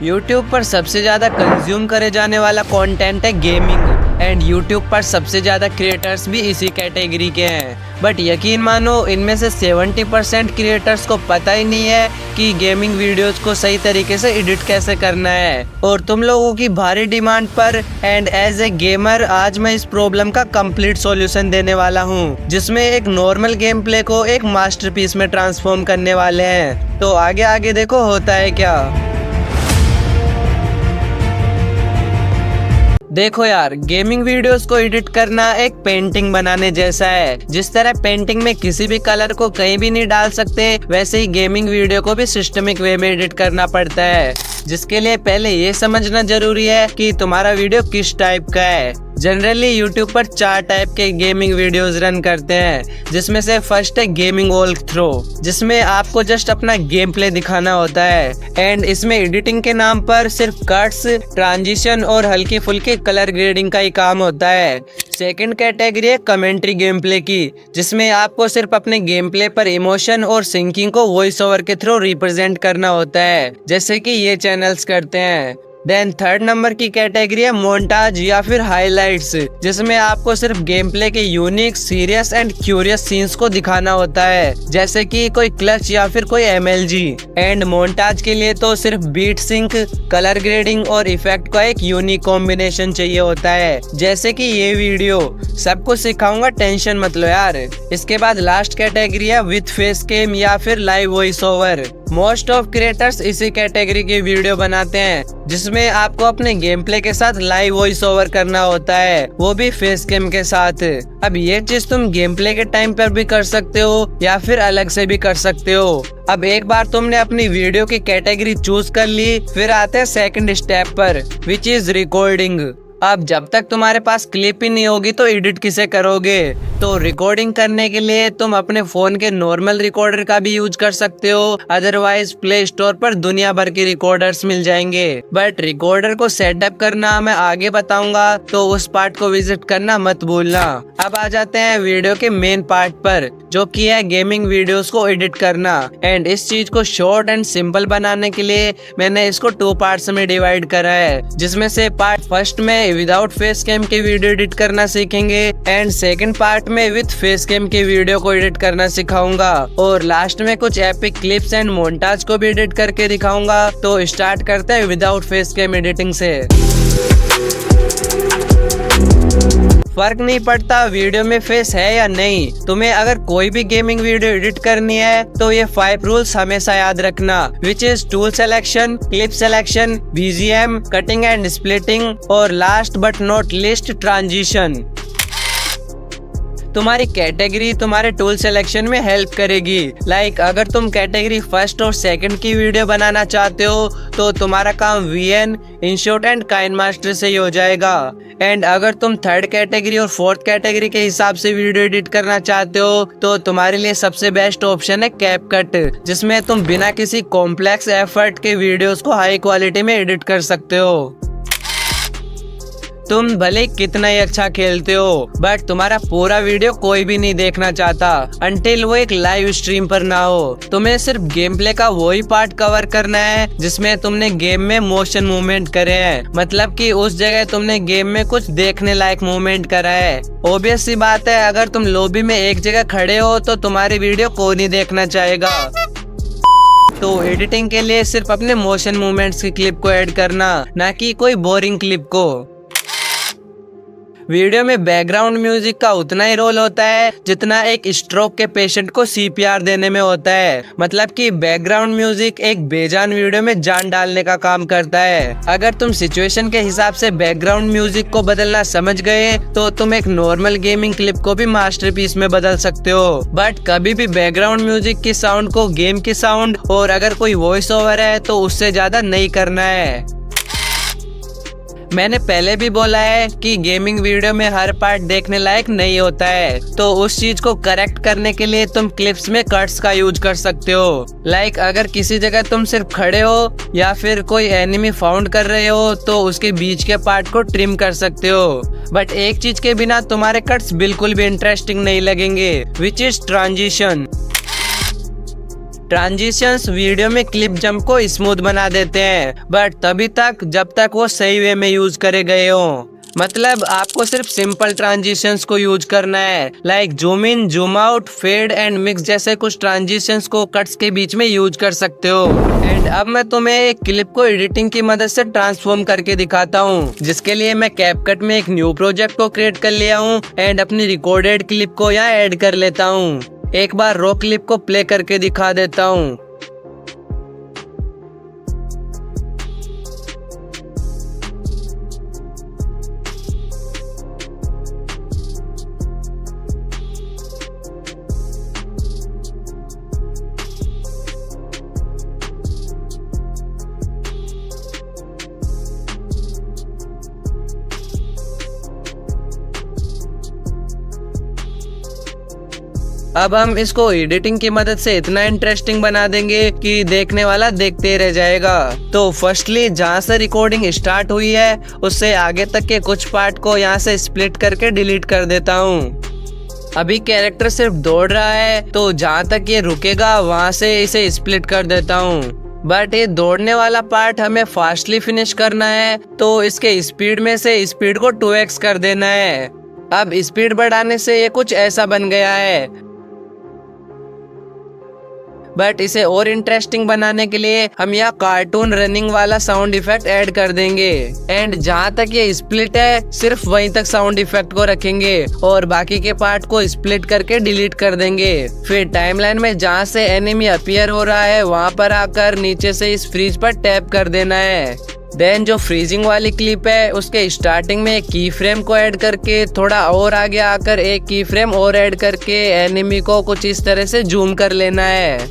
YouTube पर सबसे ज़्यादा कंज्यूम करे जाने वाला कंटेंट है गेमिंग एंड YouTube पर सबसे ज़्यादा क्रिएटर्स भी इसी कैटेगरी के हैं। बट यकीन मानो इनमें से 70% क्रिएटर्स को पता ही नहीं है कि गेमिंग वीडियोस को सही तरीके से एडिट कैसे करना है। और तुम लोगों की भारी डिमांड पर एंड एज ए गेमर आज मैं इस प्रॉब्लम का कंप्लीट सॉल्यूशन देने वाला हूँ, जिसमें एक नॉर्मल गेम प्ले को एक मास्टरपीस में ट्रांसफॉर्म करने वाले हैं। तो आगे आगे देखो होता है क्या। देखो यार, गेमिंग वीडियोस को एडिट करना एक पेंटिंग बनाने जैसा है। जिस तरह पेंटिंग में किसी भी कलर को कहीं भी नहीं डाल सकते, वैसे ही गेमिंग वीडियो को भी सिस्टमिक वे में एडिट करना पड़ता है, जिसके लिए पहले ये समझना जरूरी है कि तुम्हारा वीडियो किस टाइप का है। जनरली YouTube पर 4 टाइप के गेमिंग वीडियोस रन करते हैं, जिसमें से फर्स्ट है गेमिंग वॉक थ्रो, जिसमें आपको जस्ट अपना गेम प्ले दिखाना होता है एंड इसमें एडिटिंग के नाम पर सिर्फ कट्स, ट्रांजिशन और हल्की फुल्की कलर ग्रेडिंग का ही काम होता है। सेकंड कैटेगरी है कमेंट्री गेम प्ले की, जिसमें आपको सिर्फ अपने गेम प्ले पर इमोशन और सिंकिंग को वॉइस ओवर के थ्रू रिप्रेजेंट करना होता है, जैसे कि ये चैनल्स करते हैं। देन थर्ड नंबर की कैटेगरी है मोन्टाज या फिर हाइलाइट्स, जिसमें आपको सिर्फ गेम प्ले के unique, serious and curious scenes को दिखाना होता है, जैसे कि कोई क्लच या फिर कोई MLG। एंड मोन्टाज के लिए तो सिर्फ बीट सिंक, कलर ग्रेडिंग और इफेक्ट का एक यूनिक कॉम्बिनेशन चाहिए होता है, जैसे कि ये वीडियो। सब कुछ सिखाऊंगा, टेंशन मत लो यार। इसके बाद लास्ट कैटेगरी है विथ फेस कैम या फिर live voice over. Most of creators इसी कैटेगरी की वीडियो बनाते हैं, जिसमें आपको अपने गेम प्ले के साथ लाइव वॉइस ओवर करना होता है, वो भी फेस कैम के साथ। अब ये चीज तुम गेम प्ले के टाइम पर भी कर सकते हो या फिर अलग से भी कर सकते हो। अब एक बार तुमने अपनी वीडियो की कैटेगरी चूज कर ली, फिर आते हैं सेकंड स्टेप पर, विच इज रिकॉर्डिंग। अब जब तक तुम्हारे पास क्लिप ही नहीं होगी तो एडिट किसे करोगे? तो रिकॉर्डिंग करने के लिए तुम अपने फोन के नॉर्मल रिकॉर्डर का भी यूज कर सकते हो, अदरवाइज प्ले स्टोर पर दुनिया भर के रिकॉर्डर्स मिल जाएंगे। बट रिकॉर्डर को सेटअप करना मैं आगे बताऊंगा, तो उस पार्ट को विजिट करना मत भूलना। अब आ जाते हैं वीडियो के मेन पार्ट पर, जो कि है गेमिंग वीडियोस को एडिट करना। एंड इस चीज को शॉर्ट एंड सिंपल बनाने के लिए मैंने इसको 2 पार्ट्स में डिवाइड करा है, जिसमें से पार्ट फर्स्ट में विदाउट फेस कैम के वीडियो एडिट करना सीखेंगे एंड सेकंड पार्ट में विथ फेस कैम के वीडियो को एडिट करना सिखाऊंगा, और लास्ट में कुछ एपिक क्लिप्स एंड मोन्टाज को भी एडिट करके दिखाऊंगा। तो स्टार्ट करते हैं विदाउट फेस कैम एडिटिंग से। फर्क नहीं पड़ता वीडियो में फेस है या नहीं, तुम्हें अगर कोई भी गेमिंग वीडियो एडिट करनी है तो ये 5 रूल्स हमेशा याद रखना, which is tool selection, clip selection, BGM, cutting and splitting, और last but not least transition. तुम्हारी कैटेगरी तुम्हारे टूल सिलेक्शन में हेल्प करेगी। लाइक अगर तुम कैटेगरी फर्स्ट और सेकंड की वीडियो बनाना चाहते हो तो तुम्हारा काम VN, InShot एंड KineMaster से ही हो जाएगा। एंड अगर तुम थर्ड कैटेगरी और फोर्थ कैटेगरी के हिसाब से वीडियो एडिट करना चाहते हो तो तुम्हारे लिए सबसे बेस्ट ऑप्शन है CapCut, जिसमें तुम बिना किसी कॉम्प्लेक्स एफर्ट के वीडियोस को हाई क्वालिटी में एडिट कर सकते हो। तुम भले कितना ही अच्छा खेलते हो, बट तुम्हारा पूरा वीडियो कोई भी नहीं देखना चाहता अंटिल वो एक लाइव स्ट्रीम पर ना हो। तुम्हें सिर्फ गेम प्ले का वही पार्ट कवर करना है जिसमें तुमने गेम में मोशन मूवमेंट करे हैं, मतलब कि उस जगह तुमने गेम में कुछ देखने लायक मूवमेंट करा है। ऑब्वियस सी बात है, अगर तुम लॉबी में एक जगह खड़े हो तो तुम्हारी वीडियो कोई नहीं देखना चाहेगा। तो एडिटिंग के लिए सिर्फ अपने मोशन मूवमेंट्स की क्लिप को ऐड करना, ना कि कोई बोरिंग क्लिप को। वीडियो में बैकग्राउंड म्यूजिक का उतना ही रोल होता है जितना एक स्ट्रोक के पेशेंट को CPR देने में होता है, मतलब कि बैकग्राउंड म्यूजिक एक बेजान वीडियो में जान डालने का काम करता है। अगर तुम सिचुएशन के हिसाब से बैकग्राउंड म्यूजिक को बदलना समझ गए तो तुम एक नॉर्मल गेमिंग क्लिप को भी मास्टरपीस में बदल सकते हो। बट कभी भी बैकग्राउंड म्यूजिक की साउंड को गेम की साउंड, और अगर कोई वॉइस ओवर है तो उससे ज्यादा नहीं करना है। मैंने पहले भी बोला है कि गेमिंग वीडियो में हर पार्ट देखने लायक नहीं होता है, तो उस चीज को करेक्ट करने के लिए तुम क्लिप्स में कट्स का यूज कर सकते हो। लाइक अगर किसी जगह तुम सिर्फ खड़े हो या फिर कोई एनिमी फाउंड कर रहे हो तो उसके बीच के पार्ट को ट्रिम कर सकते हो। बट एक चीज के बिना तुम्हारे कट्स बिल्कुल भी इंटरेस्टिंग नहीं लगेंगे, which is transition. Transitions video में क्लिप जंप को स्मूथ बना देते हैं, बट तभी तक जब तक वो सही वे में यूज करे गए हो। मतलब आपको सिर्फ सिंपल ट्रांजिशंस को यूज करना है, like zoom in, zoom out, fade and mix जैसे कुछ ट्रांजिशंस को कट्स के बीच में यूज कर सकते हो। एंड अब मैं तुम्हें एक क्लिप को एडिटिंग की मदद से ट्रांसफॉर्म करके दिखाता हूँ, जिसके लिए मैं कैपकट में एक न्यू प्रोजेक्ट को क्रिएट कर लिया हूँ एंड अपनी रिकॉर्डेड क्लिप को यहाँ ऐड कर लेता हूँ। एक बार रॉ क्लिप को प्ले करके दिखा देता हूँ। अब हम इसको एडिटिंग की मदद से इतना इंटरेस्टिंग बना देंगे कि देखने वाला देखते रह जाएगा। तो फर्स्टली जहाँ से रिकॉर्डिंग स्टार्ट हुई है उससे आगे तक के कुछ पार्ट को यहाँ से स्प्लिट करके डिलीट कर देता हूँ। अभी कैरेक्टर सिर्फ दौड़ रहा है, तो जहाँ तक ये रुकेगा वहाँ से इसे स्प्लिट कर देता हूँ। बट ये दौड़ने वाला पार्ट हमें फास्टली फिनिश करना है, तो इसके स्पीड में से स्पीड को 2x कर देना है। अब स्पीड बढ़ाने से ये कुछ ऐसा बन गया है। बट इसे और इंटरेस्टिंग बनाने के लिए हम यहाँ कार्टून रनिंग वाला साउंड इफेक्ट ऐड कर देंगे। एंड जहाँ तक ये स्प्लिट है सिर्फ वहीं तक साउंड इफेक्ट को रखेंगे और बाकी के पार्ट को स्प्लिट करके डिलीट कर देंगे। फिर टाइमलाइन में जहाँ से एनिमी अपीयर हो रहा है वहाँ पर आकर नीचे से इस फ्रीज पर टैप कर देना है। देन जो फ्रीजिंग वाली क्लिप है उसके स्टार्टिंग में एक की फ्रेम को ऐड करके थोड़ा और आगे आकर एक की फ्रेम और ऐड करके एनिमी को कुछ इस तरह से जूम कर लेना है।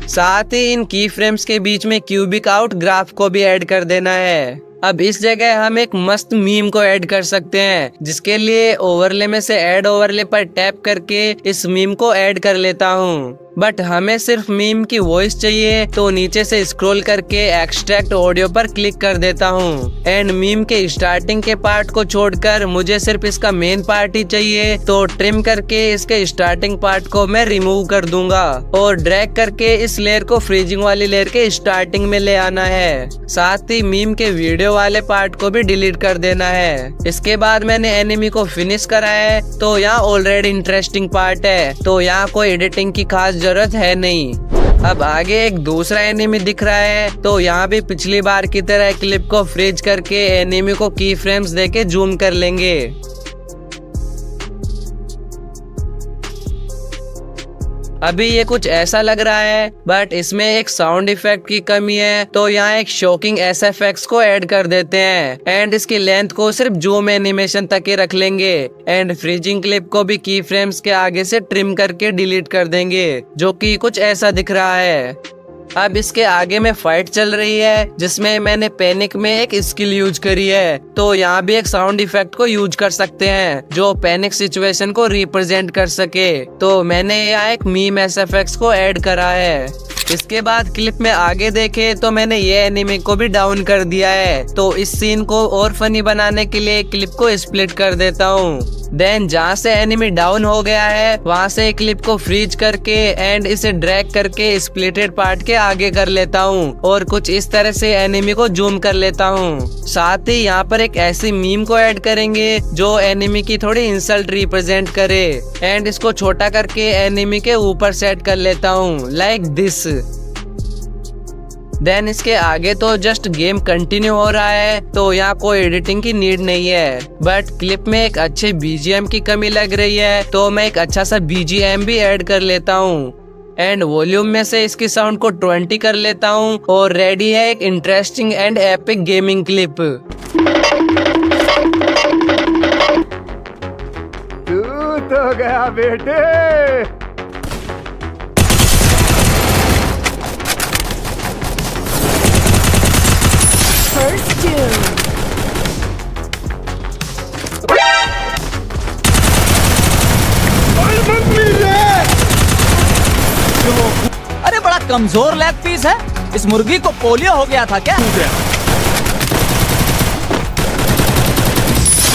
साथ ही इन की फ्रेम्स के बीच में क्यूबिक आउट ग्राफ को भी ऐड कर देना है। अब इस जगह हम एक मस्त मीम को ऐड कर सकते हैं, जिसके लिए ओवरले में से ऐड ओवरले पर टैप करके इस मीम को ऐड कर लेता हूँ। बट हमें सिर्फ मीम की वॉइस चाहिए, तो नीचे से स्क्रॉल करके एक्सट्रैक्ट ऑडियो पर क्लिक कर देता हूँ। एंड मीम के स्टार्टिंग के पार्ट को छोड़कर मुझे सिर्फ इसका मेन पार्ट ही चाहिए, तो ट्रिम करके इसके स्टार्टिंग पार्ट को मैं रिमूव कर दूंगा और ड्रैग करके इस लेयर को फ्रीजिंग वाली लेयर के स्टार्टिंग में ले आना है। साथ ही मीम के वीडियो वाले पार्ट को भी डिलीट कर देना है। इसके बाद मैंने एनिमी को फिनिश करा है, तो यहाँ ऑलरेडी इंटरेस्टिंग पार्ट है, तो यहाँ कोई एडिटिंग की खास जरूरत है नहीं। अब आगे एक दूसरा एनिमी दिख रहा है, तो यहाँ भी पिछली बार की तरह क्लिप को फ्रीज करके एनिमी को की फ्रेम्स देके जूम कर लेंगे। अभी ये कुछ ऐसा लग रहा है, बट इसमें एक साउंड इफेक्ट की कमी है, तो यहाँ एक शॉकिंग एसएफएक्स को ऐड कर देते हैं। एंड इसकी लेंथ को सिर्फ जूम एनिमेशन तक ही रख लेंगे। एंड फ्रीजिंग क्लिप को भी की फ्रेम्स के आगे से ट्रिम करके डिलीट कर देंगे, जो कि कुछ ऐसा दिख रहा है। अब इसके आगे में फाइट चल रही है, जिसमें मैंने पैनिक में एक स्किल यूज करी है, तो यहाँ भी एक साउंड इफेक्ट को यूज कर सकते हैं जो पैनिक सिचुएशन को रिप्रेजेंट कर सके। तो मैंने यहाँ एक मीम एसएफएक्स को ऐड करा है। इसके बाद क्लिप में आगे देखे तो मैंने ये एनिमी को भी डाउन कर दिया है, तो इस सीन को और फनी बनाने के लिए क्लिप को स्प्लिट कर देता हूँ। देन जहाँ से एनिमी डाउन हो गया है वहाँ से क्लिप को फ्रीज करके एंड इसे ड्रैग करके स्प्लिटेड पार्ट के आगे कर लेता हूँ और कुछ इस तरह से एनिमी को जूम कर लेता हूँ। साथ ही यहाँ पर एक ऐसी मीम को ऐड करेंगे जो एनिमी की थोड़ी इंसल्ट रिप्रेजेंट करे एंड इसको छोटा करके एनिमी के ऊपर सेट कर लेता हूँ, लाइक दिस। देन इसके आगे तो जस्ट गेम कंटिन्यू हो रहा है, तो यहाँ कोई एडिटिंग की नीड नहीं है। बट क्लिप में एक अच्छे बीजीएम की कमी लग रही है, तो मैं एक अच्छा सा बीजीएम भी ऐड कर लेता हूँ। एंड वॉल्यूम में से इसकी साउंड को 20 कर लेता हूँ और रेडी है एक interesting and epic gaming clip. तू तो गया बेटे। अरे बड़ा कमजोर लेग पीस है, इस मुर्गी को पोलियो हो गया था क्या?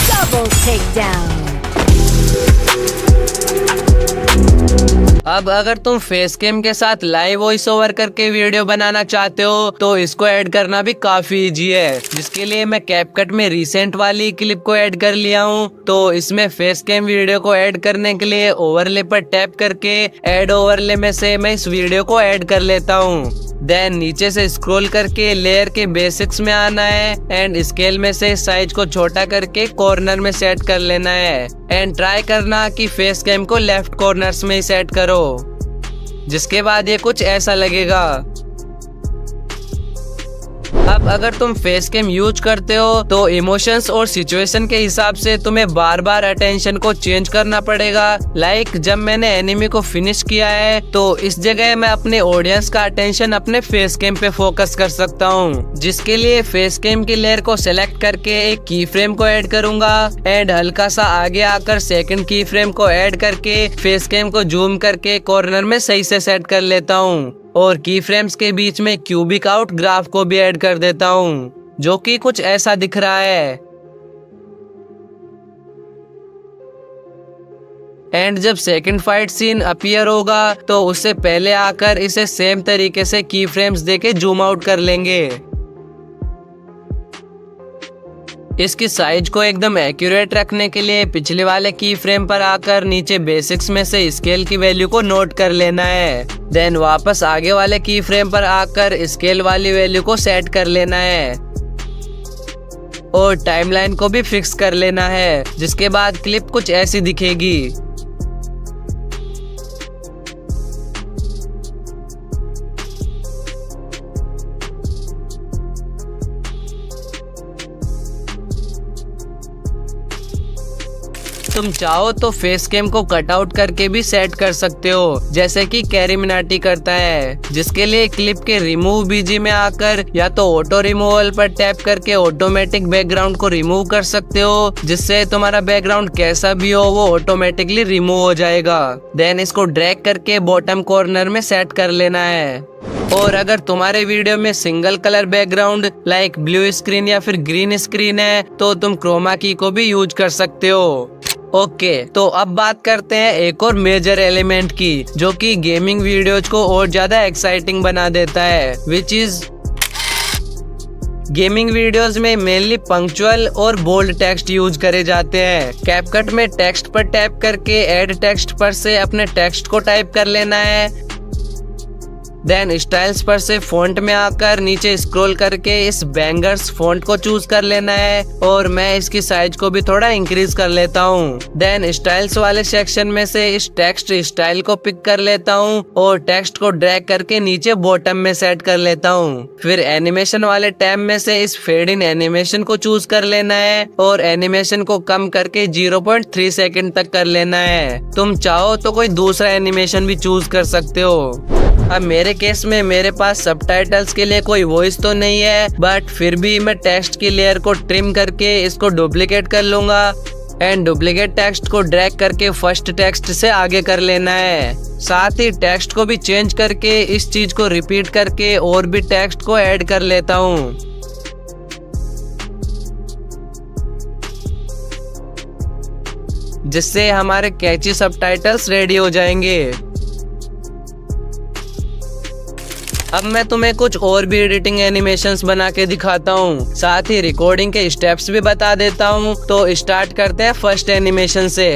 Double takedown. अब अगर तुम फेस कैम के साथ लाइव वॉइस ओवर करके वीडियो बनाना चाहते हो तो इसको ऐड करना भी काफी इजी है, जिसके लिए मैं कैपकट में रिसेंट वाली क्लिप को ऐड कर लिया हूँ। तो इसमें फेस कैम वीडियो को ऐड करने के लिए ओवरले पर टैप करके ऐड ओवरले में से मैं इस वीडियो को ऐड कर लेता हूँ। देन नीचे से स्क्रॉल करके लेयर के बेसिक्स में आना है एंड स्केल में से साइज को छोटा करके कॉर्नर में सेट कर लेना है एंड ट्राई करना कि फेस कैम को लेफ्ट कॉर्नर्स में ही सेट करो, जिसके बाद ये कुछ ऐसा लगेगा। अब अगर तुम फेस कैम यूज करते हो तो इमोशंस और सिचुएशन के हिसाब से तुम्हें बार बार अटेंशन को चेंज करना पड़ेगा। लाइक जब मैंने एनिमे को फिनिश किया है तो इस जगह मैं अपने ऑडियंस का अटेंशन अपने फेस कैम पे फोकस कर सकता हूँ, जिसके लिए फेस कैम की लेयर को सिलेक्ट करके एक की फ्रेम को ऐड करूंगा एंड हल्का सा आगे आकर सेकंड की फ्रेम को ऐड करके फेस कैम को जूम करके कॉर्नर में सही से सेट कर लेता हूँ और की फ्रेम्स के बीच में क्यूबिक आउट ग्राफ को भी ऐड कर देता हूँ, जो कि कुछ ऐसा दिख रहा है। एंड जब सेकंड फाइट सीन अपीयर होगा तो उससे पहले आकर इसे सेम तरीके से की फ्रेम्स देके जूम आउट कर लेंगे। इसकी साइज को एकदम एक्यूरेट रखने के लिए पिछले वाले की फ्रेम पर आकर नीचे बेसिक्स में से स्केल की वैल्यू को नोट कर लेना है। देन वापस आगे वाले की फ्रेम पर आकर स्केल वाली वैल्यू को सेट कर लेना है और टाइमलाइन को भी फिक्स कर लेना है, जिसके बाद क्लिप कुछ ऐसी दिखेगी। तुम चाहो तो फेस कैम को कट आउट करके भी सेट कर सकते हो, जैसे कि कैरी मिनाटी करता है, जिसके लिए क्लिप के रिमूव बीजी में आकर या तो ऑटो रिमूवल पर टैप करके ऑटोमेटिक बैकग्राउंड को रिमूव कर सकते हो, जिससे तुम्हारा बैकग्राउंड कैसा भी हो वो ऑटोमेटिकली रिमूव हो जाएगा। देन इसको ड्रैग करके बॉटम कॉर्नर में सेट कर लेना है। और अगर तुम्हारे वीडियो में single colour background like blue screen या फिर ग्रीन स्क्रीन है तो तुम क्रोमा की को भी यूज कर सकते हो। ओके, तो अब बात करते हैं एक और मेजर एलिमेंट की, जो कि गेमिंग वीडियोज को और ज्यादा एक्साइटिंग बना देता है, विच इज गेमिंग वीडियोस में मेनली पंक्चुअल और बोल्ड टेक्स्ट यूज करे जाते हैं। कैपकट में टेक्स्ट पर टैप करके ऐड टेक्स्ट पर से अपने टेक्स्ट को टाइप कर लेना है। देन स्टाइल्स पर से फॉन्ट में आकर नीचे स्क्रॉल करके इस बैंगर्स फॉन्ट को चूज कर लेना है और मैं इसकी साइज को भी थोड़ा इंक्रीज कर लेता हूँ। देन स्टाइल्स वाले सेक्शन में से इस टेक्स्ट स्टाइल को पिक कर लेता हूँ और टेक्स्ट को ड्रैग करके नीचे बॉटम में सेट कर लेता हूँ। फिर एनिमेशन वाले टैब में से इस फेड इन एनिमेशन को चूज कर लेना है और एनिमेशन को कम करके 0.3 सेकंड तक कर लेना है। तुम चाहो तो कोई दूसरा एनिमेशन भी चूज कर सकते हो। अब मेरे केस में मेरे पास सबटाइटल्स के लिए कोई वॉइस तो नहीं है, बट फिर भी मैं टेक्स्ट की लेयर को ट्रिम करके इसको डुप्लीकेट कर लूंगा एंड डुप्लीकेट टेक्स्ट को ड्रैग करके फर्स्ट टेक्स्ट से आगे कर लेना है। साथ ही टेक्स्ट को भी चेंज करके इस चीज को रिपीट करके और भी टेक्स्ट को ऐड कर लेता हूँ। जिससे हमारे कैची सबटाइटल्स रेडी हो जाएंगे। अब मैं तुम्हें कुछ और भी एडिटिंग एनिमेशंस बना के दिखाता हूँ, साथ ही रिकॉर्डिंग के स्टेप्स भी बता देता हूँ। तो स्टार्ट करते हैं फर्स्ट एनिमेशन से।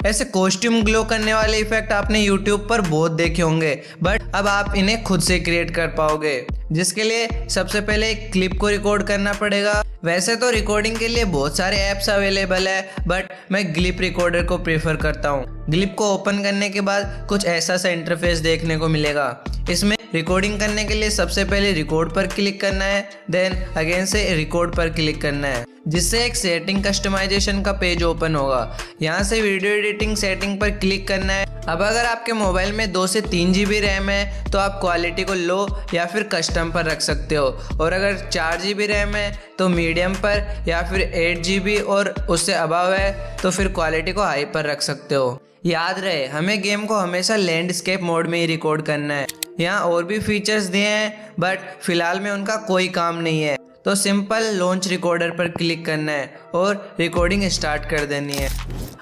ऐसे कॉस्ट्यूम ग्लो करने वाले इफेक्ट आपने YouTube पर बहुत देखे होंगे, बट अब आप इन्हें खुद से क्रिएट कर पाओगे, जिसके लिए सबसे पहले एक क्लिप को रिकॉर्ड करना पड़ेगा। वैसे तो रिकॉर्डिंग के लिए बहुत सारे ऐप्स अवेलेबल है, बट मैं ग्लिप रिकॉर्डर को प्रेफर करता हूँ। ग्लिप को ओपन करने के बाद कुछ ऐसा सा इंटरफेस देखने को मिलेगा। इसमें रिकॉर्डिंग करने के लिए सबसे पहले रिकॉर्ड पर क्लिक करना है, देन अगेन से रिकॉर्ड पर क्लिक करना है, जिससे एक सेटिंग कस्टमाइजेशन का पेज ओपन होगा। यहाँ से वीडियो एडिटिंग सेटिंग पर क्लिक करना है। अब अगर आपके मोबाइल में 2 से 3 GB रैम है तो आप क्वालिटी को लो या फिर कस्टम पर रख सकते हो, और अगर 4 GB रैम है तो मीडियम पर, या फिर 8 GB और उससे अबव है तो फिर क्वालिटी को हाई पर रख सकते हो। याद रहे, हमें गेम को हमेशा लैंडस्केप मोड में ही रिकॉर्ड करना है। यहाँ और भी फीचर्स दिए हैं, बट फिलहाल में उनका कोई काम नहीं है। तो सिंपल लॉन्च रिकॉर्डर पर क्लिक करना है और रिकॉर्डिंग स्टार्ट कर देनी है।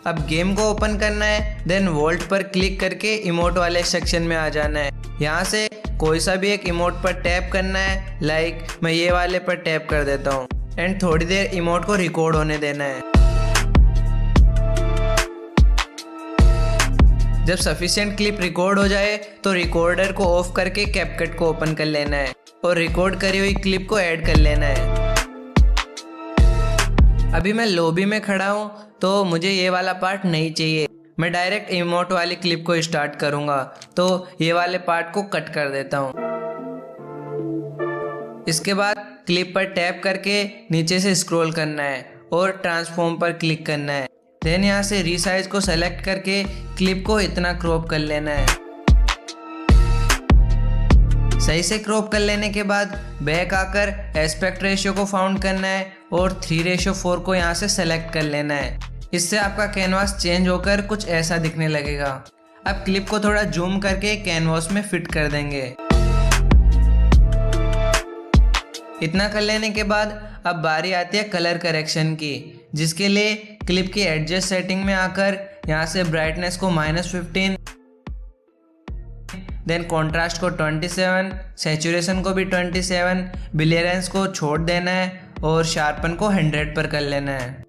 अब गेम को ओपन करना है, देन वॉल्ट पर क्लिक करके इमोट वाले सेक्शन में आ जाना है। यहाँ से कोई सा भी एक इमोट पर टैप करना है, लाइक मैं ये वाले पर टैप कर देता हूँ एंड थोड़ी देर इमोट को रिकॉर्ड होने देना है। जब सफिशिएंट क्लिप रिकॉर्ड हो जाए तो रिकॉर्डर को ऑफ करके कैपकट को ओपन कर लेना है और रिकॉर्ड करी हुई क्लिप को ऐड कर लेना है। अभी मैं लॉबी में खड़ा हूँ तो मुझे ये वाला पार्ट नहीं चाहिए, मैं डायरेक्ट इमोट वाली क्लिप को स्टार्ट करूँगा, तो ये वाले पार्ट को कट कर देता हूँ। इसके बाद क्लिप पर टैप करके नीचे से स्क्रॉल करना है और ट्रांसफॉर्म पर क्लिक करना है। देन यहाँ से रीसाइज को सेलेक्ट करके क्लिप को इतना क्रॉप कर लेना है। सही से क्रॉप कर लेने के बाद बैक आकर एस्पेक्ट रेशियो को फाउंड करना है और 3:4 को यहाँ से सेलेक्ट कर लेना है। इससे आपका कैनवास चेंज होकर कुछ ऐसा दिखने लगेगा। अब क्लिप को थोड़ा जूम करके कैनवास में फिट कर देंगे। इतना कर लेने के बाद अब बारी आती है कलर करेक्शन की, जिसके लिए क्लिप की एडजस्ट सेटिंग में आकर यहाँ से ब्राइटनेस को -15, देन कॉन्ट्रास्ट को 27, सैचुरेशन को भी 27, ब्लियरेंस को छोड़ देना है और शार्पन को 100 पर कर लेना है।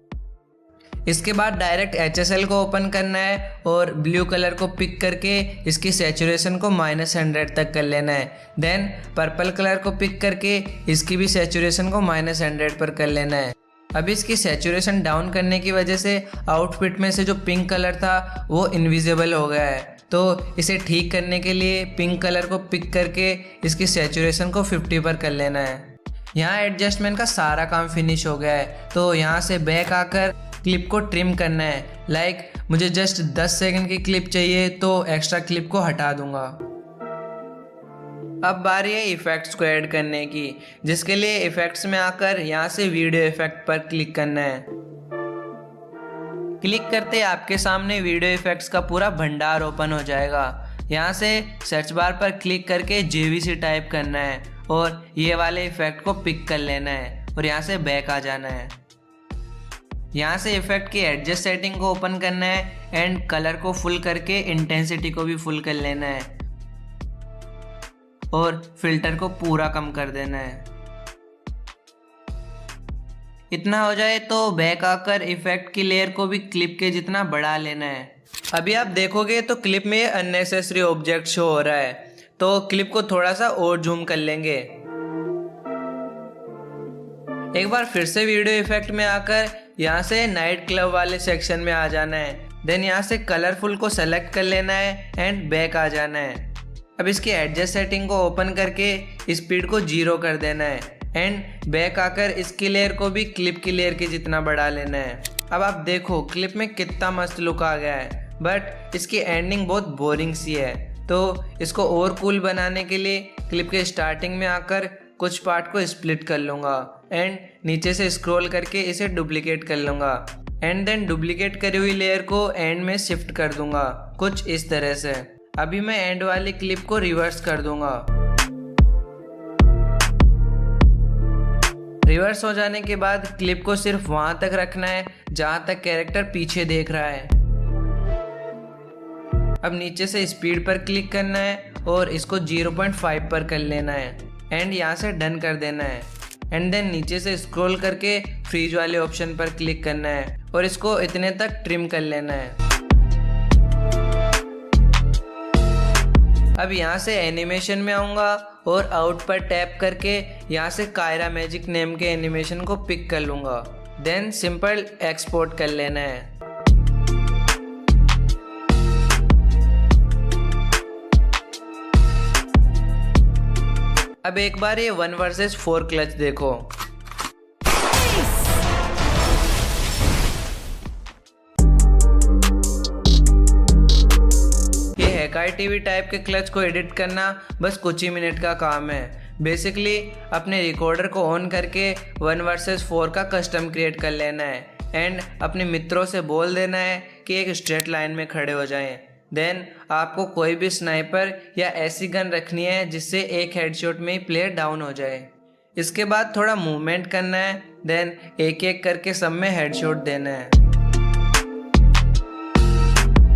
इसके बाद डायरेक्ट HSL को ओपन करना है और ब्लू कलर को पिक करके इसकी सैचुरेशन को -100 तक कर लेना है। देन पर्पल कलर को पिक करके इसकी भी सैचुरेशन को -100 पर कर लेना है। अभी इसकी सैचुरेशन डाउन करने की वजह से आउटफिट में से जो पिंक कलर था वो इनविजिबल हो गया है, तो इसे ठीक करने के लिए पिंक कलर को पिक करके इसकी सैचुरेशन को 50 पर कर लेना है। यहाँ एडजस्टमेंट का सारा काम फिनिश हो गया है, तो यहाँ से बैक आकर क्लिप को ट्रिम करना है। लाइक मुझे जस्ट 10 सेकंड की क्लिप चाहिए तो एक्स्ट्रा क्लिप को हटा दूंगा। अब बारी है इफेक्ट्स को ऐड करने की, जिसके लिए इफेक्ट्स में आकर यहाँ से वीडियो इफेक्ट पर क्लिक करना है। क्लिक करते ही आपके सामने वीडियो इफेक्ट्स का पूरा भंडार ओपन हो जाएगा। यहाँ से सर्च बार पर क्लिक करके JVC टाइप करना है और ये वाले इफेक्ट को पिक कर लेना है और यहाँ से बैक आ जाना है। यहाँ से इफेक्ट की एडजस्ट सेटिंग को ओपन करना है एंड कलर को फुल करके इंटेंसिटी को भी फुल कर लेना है और फिल्टर को पूरा कम कर देना है। इतना हो जाए तो बैक आकर इफेक्ट की लेयर को भी क्लिप के जितना बढ़ा लेना है। अभी आप देखोगे तो क्लिप में अननेसेसरी ऑब्जेक्ट शो हो रहा है, तो क्लिप को थोड़ा सा और जूम कर लेंगे। एक बार फिर से वीडियो इफेक्ट में आकर यहाँ से नाइट क्लब वाले सेक्शन में आ जाना है। देन यहाँ से कलरफुल को सेलेक्ट कर लेना है एंड बैक आ जाना है। अब इसकी एडजस्ट सेटिंग को ओपन करके स्पीड को 0 कर देना है एंड बैक आकर इसकी लेयर को भी क्लिप की लेयर के जितना बढ़ा लेना है। अब आप देखो क्लिप में कितना मस्त लुक आ गया है, बट इसकी एंडिंग बहुत बोरिंग सी है, तो इसको और कूल बनाने के लिए क्लिप के स्टार्टिंग में आकर कुछ पार्ट को स्प्लिट कर लूँगा एंड नीचे से स्क्रॉल करके इसे डुप्लीकेट कर लूँगा एंड देन डुप्लीकेट करी हुई लेयर को एंड में शिफ्ट कर दूंगा कुछ इस तरह से। अभी मैं एंड वाली क्लिप को रिवर्स कर दूंगा। रिवर्स हो जाने के बाद क्लिप को सिर्फ वहां तक रखना है जहां तक कैरेक्टर पीछे देख रहा है। अब नीचे से स्पीड पर क्लिक करना है और इसको 0.5 पर कर लेना है एंड यहाँ से डन कर देना है एंड देन नीचे से स्क्रॉल करके फ्रीज वाले ऑप्शन पर क्लिक करना है और इसको इतने तक ट्रिम कर लेना है। अब यहाँ से एनिमेशन में आऊँगा और आउट पर टैप करके यहाँ से कायरा मैजिक नेम के एनिमेशन को पिक कर लूँगा। देन सिंपल एक्सपोर्ट कर लेना है। अब एक बार ये 1 वर्सेस 4 क्लच देखो। ये हैकाई टीवी टाइप के क्लच को एडिट करना बस कुछ ही मिनट का काम है। बेसिकली अपने रिकॉर्डर को ऑन करके 1 वर्सेस 4 का कस्टम क्रिएट कर लेना है एंड अपने मित्रों से बोल देना है कि एक स्ट्रेट लाइन में खड़े हो जाएं। देन आपको कोई भी स्नाइपर या ऐसी गन रखनी है जिससे एक हेडशॉट में ही प्लेयर डाउन हो जाए। इसके बाद थोड़ा मूवमेंट करना है, देन एक एक करके सब में हेडशॉट देना है।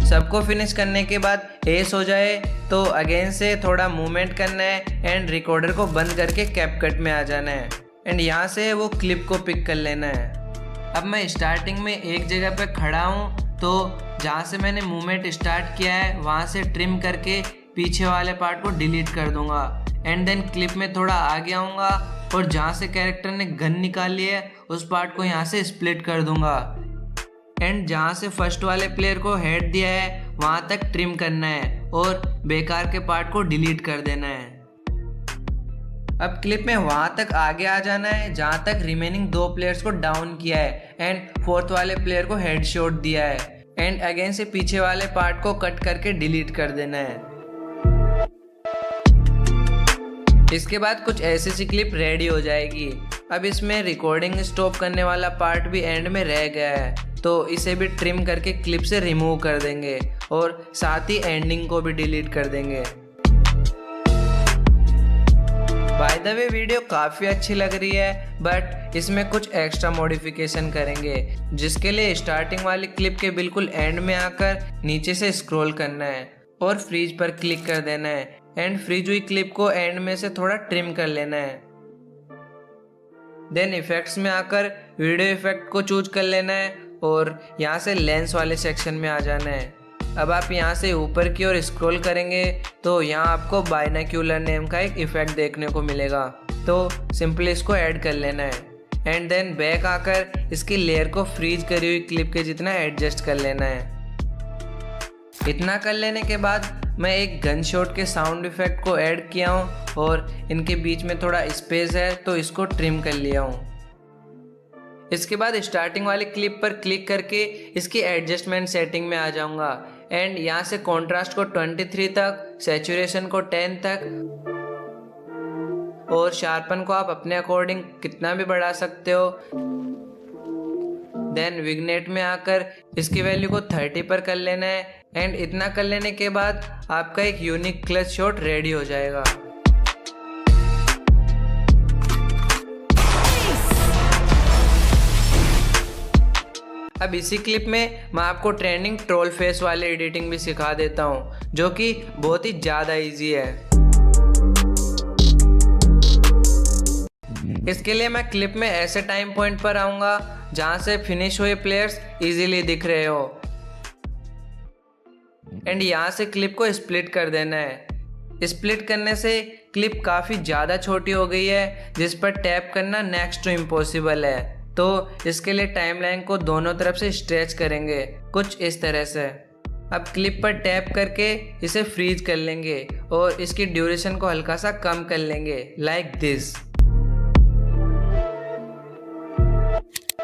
सबको फिनिश करने के बाद एस हो जाए तो अगेन से थोड़ा मूवमेंट करना है एंड रिकॉर्डर को बंद करके कैपकट में आ जाना है एंड यहाँ से वो क्लिप को पिक कर लेना है। अब मैं स्टार्टिंग में एक जगह पे खड़ा हूँ, तो जहाँ से मैंने मूवमेंट स्टार्ट किया है वहाँ से ट्रिम करके पीछे वाले पार्ट को डिलीट कर दूंगा एंड देन क्लिप में थोड़ा आगे आऊँगा और जहाँ से कैरेक्टर ने गन निकाली है उस पार्ट को यहाँ से स्प्लिट कर दूंगा एंड जहाँ से फर्स्ट वाले प्लेयर को हेड दिया है वहाँ तक ट्रिम करना है और बेकार के पार्ट को डिलीट कर देना है। अब क्लिप में वहाँ तक आगे आ जाना है जहाँ तक रिमेनिंग 2 प्लेयर्स को डाउन किया है एंड फोर्थ वाले प्लेयर को हेडशॉट दिया है एंड अगेन से पीछे वाले पार्ट को कट करके डिलीट कर देना है। इसके बाद कुछ ऐसी सी क्लिप रेडी हो जाएगी। अब इसमें रिकॉर्डिंग स्टॉप करने वाला पार्ट भी एंड में रह गया है, तो इसे भी ट्रिम करके क्लिप से रिमूव कर देंगे और साथ ही एंडिंग को भी डिलीट कर देंगे। बाय द वे वीडियो काफ़ी अच्छी लग रही है, बट इसमें कुछ एक्स्ट्रा मॉडिफिकेशन करेंगे, जिसके लिए स्टार्टिंग वाली क्लिप के बिल्कुल एंड में आकर नीचे से स्क्रॉल करना है और फ्रीज पर क्लिक कर देना है एंड फ्रीज हुई क्लिप को एंड में से थोड़ा ट्रिम कर लेना है। देन इफेक्ट्स में आकर वीडियो इफेक्ट को चूज कर लेना है और यहाँ से लेंस वाले सेक्शन में आ जाना है। अब आप यहाँ से ऊपर की ओर स्क्रॉल करेंगे तो यहाँ आपको बाइनोक्यूलर नेम का एक इफेक्ट देखने को मिलेगा, तो सिंपली इसको ऐड कर लेना है एंड देन बैक आकर इसकी लेयर को फ्रीज करी हुई क्लिप के जितना एडजस्ट कर लेना है। इतना कर लेने के बाद मैं एक गन शॉट के साउंड इफेक्ट को ऐड किया हूँ और इनके बीच में थोड़ा स्पेस है तो इसको ट्रिम कर लिया हूँ। इसके बाद स्टार्टिंग वाली क्लिप पर क्लिक करके इसकी एडजस्टमेंट सेटिंग में आ जाऊंगा एंड यहाँ से कॉन्ट्रास्ट को 23 तक, सैचुरेशन को 10 तक और शार्पन को आप अपने अकॉर्डिंग कितना भी बढ़ा सकते हो। देन विग्नेट में आकर इसकी वैल्यू को 30 पर कर लेना है एंड इतना कर लेने के बाद आपका एक यूनिक क्लच शॉट रेडी हो जाएगा। अब इसी क्लिप में मैं आपको ट्रेंडिंग ट्रोल फेस वाली एडिटिंग भी सिखा देता हूँ, जो कि बहुत ही ज़्यादा इजी है। इसके लिए मैं क्लिप में ऐसे टाइम पॉइंट पर आऊँगा जहाँ से फिनिश हुए प्लेयर्स इजीली दिख रहे हो एंड यहाँ से क्लिप को स्प्लिट कर देना है। स्प्लिट करने से क्लिप काफ़ी ज़्यादा छोटी हो गई है, जिस पर टैप करना नेक्स्ट टू इम्पॉसिबल है, तो इसके लिए टाइमलाइन को दोनों तरफ से स्ट्रेच करेंगे कुछ इस तरह से। अब क्लिप पर टैप करके इसे फ्रीज कर लेंगे और इसकी ड्यूरेशन को हल्का सा कम कर लेंगे लाइक दिस।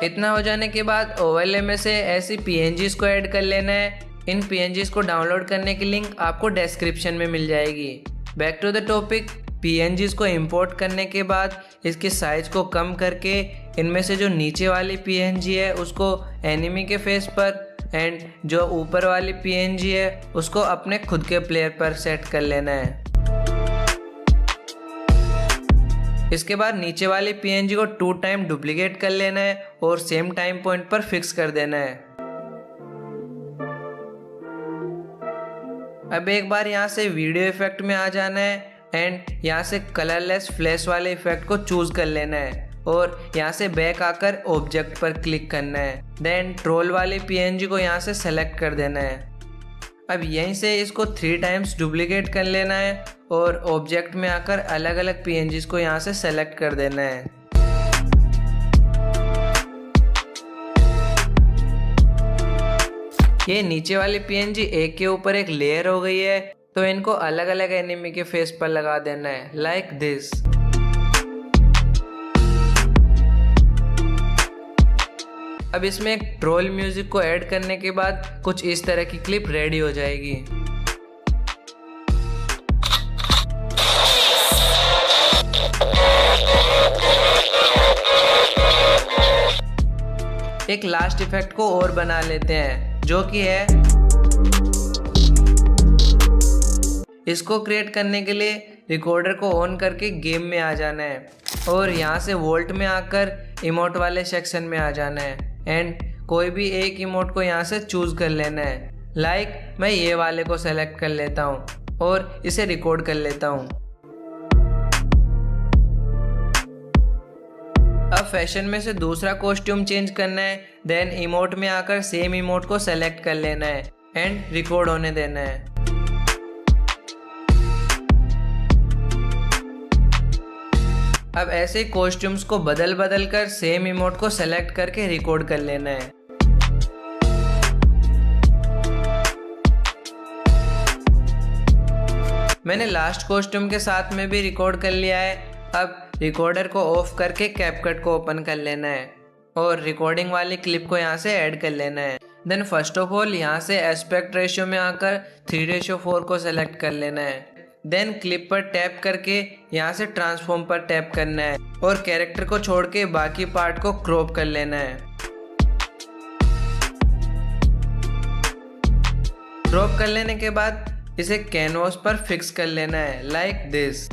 इतना हो जाने के बाद ओवरले में से ऐसी PNGs को ऐड कर लेना है। इन PNGs को डाउनलोड करने की लिंक आपको डिस्क्रिप्शन में मिल जाएगी। Back to the topic, PNGs को इंपोर्ट करने के बाद इसके साइज को कम करके इनमें से जो नीचे वाली PNG है उसको एनिमी के फेस पर एंड जो ऊपर वाली PNG है उसको अपने खुद के प्लेयर पर सेट कर लेना है। इसके बाद नीचे वाली PNG को 2 टाइम डुप्लीकेट कर लेना है और सेम टाइम पॉइंट पर फिक्स कर देना है। अब एक बार यहाँ से वीडियो इफेक्ट में आ जाना है एंड यहाँ से कलरलेस फ्लैश वाले इफेक्ट को चूज कर लेना है और यहाँ से बैक आकर ऑब्जेक्ट पर क्लिक करना है। देन ट्रोल वाली PNG को यहाँ से सेलेक्ट कर देना है। अब यहीं से इसको 3 टाइम्स डुप्लीकेट कर लेना है और ऑब्जेक्ट में आकर अलग अलग PNGs को यहाँ से सेलेक्ट कर देना है। ये नीचे वाली PNG एक के ऊपर एक लेयर हो गई है, तो इनको अलग अलग एनिमी के फेस पर लगा देना है लाइक दिस। अब इसमें एक ट्रोल म्यूजिक को ऐड करने के बाद कुछ इस तरह की क्लिप रेडी हो जाएगी। एक लास्ट इफेक्ट को और बना लेते हैं, जो कि है इसको क्रिएट करने के लिए रिकॉर्डर को ऑन करके गेम में आ जाना है और यहाँ से वोल्ट में आकर इमोट वाले सेक्शन में आ जाना है एंड कोई भी एक इमोट को यहाँ से चूज कर लेना है। लाइक मैं ये वाले को सेलेक्ट कर लेता हूँ और इसे रिकॉर्ड कर लेता हूँ। अब फैशन में से दूसरा कॉस्ट्यूम चेंज करना है, देन इमोट में आकर सेम इमोट को सेलेक्ट कर लेना है एंड रिकॉर्ड होने देना है। अब ऐसे कॉस्ट्यूम्स को बदल बदल कर सेम इमोट को सेलेक्ट करके रिकॉर्ड कर लेना है। मैंने लास्ट कॉस्ट्यूम के साथ में भी रिकॉर्ड कर लिया है। अब रिकॉर्डर को ऑफ करके कैपकट को ओपन कर लेना है और रिकॉर्डिंग वाली क्लिप को यहाँ से ऐड कर लेना है। देन फर्स्ट ऑफ ऑल यहाँ से एस्पेक्ट रेशियो में आकर 3:4 को सेलेक्ट कर लेना है। देन क्लिप पर टैप करके यहाँ से ट्रांसफॉर्म पर टैप करना है और कैरेक्टर को छोड़ के बाकी पार्ट को क्रॉप कर लेना है। क्रॉप कर लेने के बाद इसे कैनवास पर फिक्स कर लेना है लाइक दिस।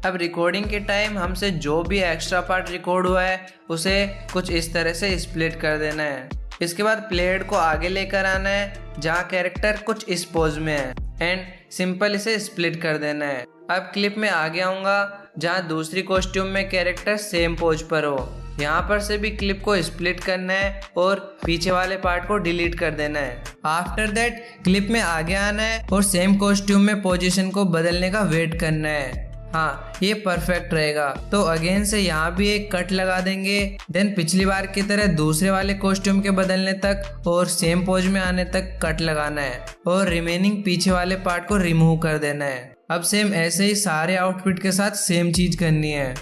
अब रिकॉर्डिंग के टाइम हमसे जो भी एक्स्ट्रा पार्ट रिकॉर्ड हुआ है उसे कुछ इस तरह से स्प्लिट कर देना है। इसके बाद प्लेड को आगे लेकर आना है जहाँ कैरेक्टर कुछ इस पोज में है एंड सिंपल इसे स्प्लिट कर देना है। अब क्लिप में आगे आऊंगा जहाँ दूसरी कॉस्ट्यूम में कैरेक्टर सेम पोज पर हो। यहाँ पर से भी क्लिप को स्प्लिट करना है और पीछे वाले पार्ट को डिलीट कर देना है। आफ्टर दैट क्लिप में आगे आना है और सेम कॉस्ट्यूम में पोजीशन को बदलने का वेट करना है। हाँ, ये परफेक्ट रहेगा। तो अगेन से यहाँ भी एक कट लगा देंगे। देन पिछली बार की तरह दूसरे वाले कॉस्ट्यूम के बदलने तक और सेम पोज में आने तक कट लगाना है और रिमेनिंग पीछे वाले पार्ट को रिमूव कर देना है। अब सेम ऐसे ही सारे आउटफिट के साथ सेम चीज करनी है।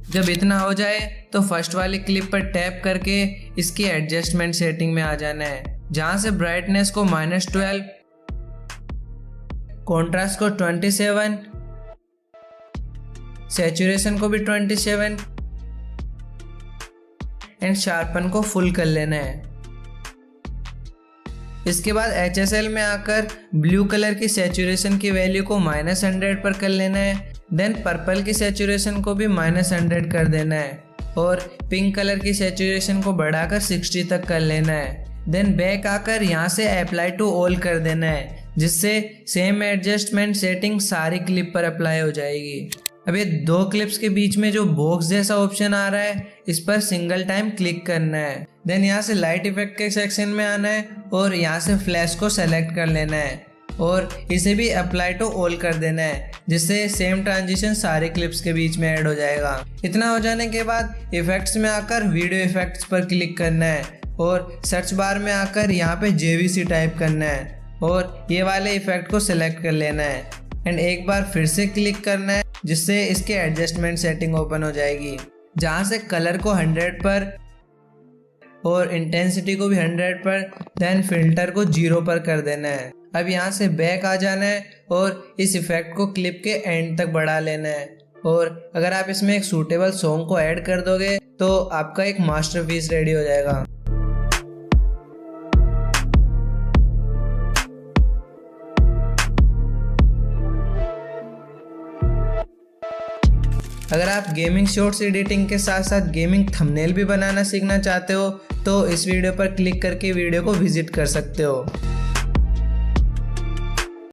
जब इतना हो जाए तो फर्स्ट वाली क्लिप पर टैप करके इसकी एडजस्टमेंट सेटिंग में आ जाना है जहां से ब्राइटनेस को -12, कॉन्ट्रास्ट को 27, सैचुरेशन को भी 27 एंड शार्पन को फुल कर लेना है। इसके बाद HSL में आकर ब्लू कलर की सैचुरेशन की वैल्यू को -100 पर कर लेना है। देन पर्पल की सैचुरेशन को भी -100 कर देना है और पिंक कलर की सैचुरेशन को बढ़ाकर 60 तक कर लेना है। देन बैक आकर यहाँ से अप्लाई टू ऑल कर देना है जिससे सेम एडजस्टमेंट सेटिंग सारी क्लिप पर अप्लाई हो जाएगी। अब ये दो क्लिप्स के बीच में जो बॉक्स जैसा ऑप्शन आ रहा है इस पर सिंगल टाइम क्लिक करना है। देन यहाँ से लाइट इफेक्ट के सेक्शन में आना है और यहाँ से फ्लैश को सेलेक्ट कर लेना है और इसे भी अप्लाई टू ऑल कर देना है जिससे सेम ट्रांजिशन सारे क्लिप्स के बीच में ऐड हो जाएगा। इतना हो जाने के बाद इफेक्ट्स में आकर वीडियो इफेक्ट्स पर क्लिक करना है और सर्च बार में आकर यहाँ पे JVC टाइप करना है और ये वाले इफेक्ट को सिलेक्ट कर लेना है एंड एक बार फिर से क्लिक करना है जिससे इसके एडजस्टमेंट सेटिंग ओपन हो जाएगी जहाँ से कलर को 100 पर और इंटेंसिटी को भी 100 पर, देन फिल्टर को 0 पर कर देना है। अब यहाँ से बैक आ जाना है और इस इफेक्ट को क्लिप के एंड तक बढ़ा लेना है और अगर आप इसमें एक सूटेबल सॉन्ग को ऐड कर दोगे तो आपका एक मास्टरपीस रेडी हो जाएगा। अगर आप गेमिंग शॉर्ट्स एडिटिंग के साथ साथ गेमिंग थंबनेल भी बनाना सीखना चाहते हो तो इस वीडियो पर क्लिक करके वीडियो को विजिट कर सकते हो।